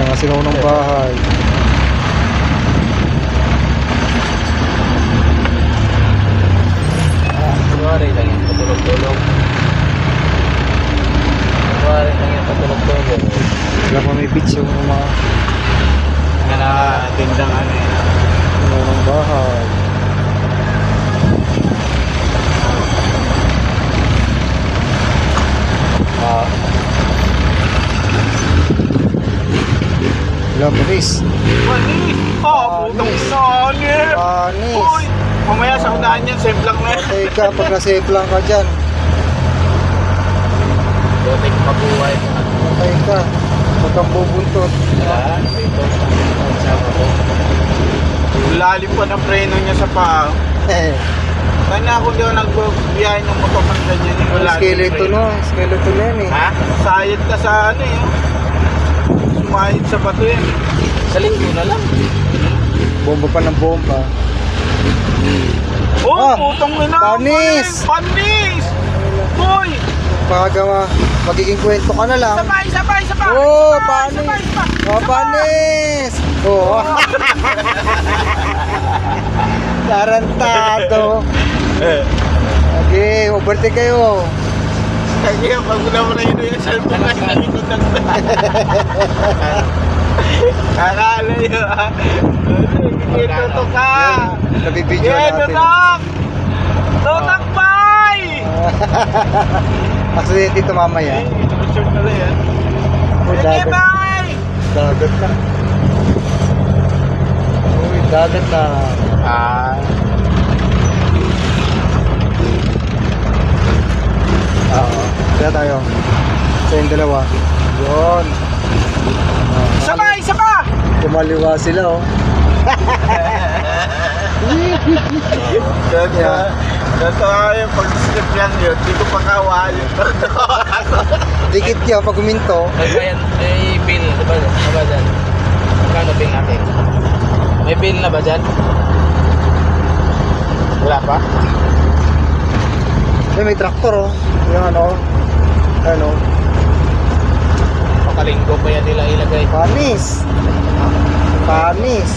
Mga sinunong bahay. Kunwari lang yung patulog-tulog. Kunwari lang yung patulog-tulog. Wala pa may beach yung mga Nga na tindang ano eh. sinunong bahay. Wala, manis. Panis! Oh, putong inaanir! Manis. Uy! Mamaya sa unahan yan, save lang na yan. Patay ka pag na-save lang ka dyan. Buting mabuhay mo. Patay ka. Huwag kang bubuntot. Wala, dito. Sama ko. Lalim pa ng preno niya sa paa. Kanya ako di ako nagbiyahe ng motor ng ganyan. Wala Skeleton no. Skeleton yan eh. Ha? Sayad ka sa ano eh. Sumayad sa bato yan. Sa linggo na lang. Bomba pa ng bomba. Oh, putong ina. Panis! Panis! Boy! Pagagawa. Magiging kwento ka na lang. Sabay, sabay, sabay! Oh, sabay, panis! sabay, sabay, Oh, sabay. panis! Oh. Tarantado. Okay, overtake kayo. Kaya pag wala mo na yun yung cellphone na nalikod ng kakala yun ah. Ito ka. Nabibidyo Yan, natin. tutok! Tutok, bay! Aksidente ito mamaya. Inulusyon na lang yan. Uy, Sige, dagat. bay! Dagat na. Uy, dagat na. Ah. Oo. Kaya tayo. Sa yung dalawa. Yun. Sabay, sabay! Kumaliwa sila oh. Totoo yung pag-skip yan yun. Di ko pa kawa yun. Dikit niya pag uminto. Ay, bayan, may bill na ba dyan? Magkano bill natin? May bill na ba dyan? Wala pa? May traktor oh. Yung ano. Pakalinggo pa yan nila ilagay. Panis. Panis.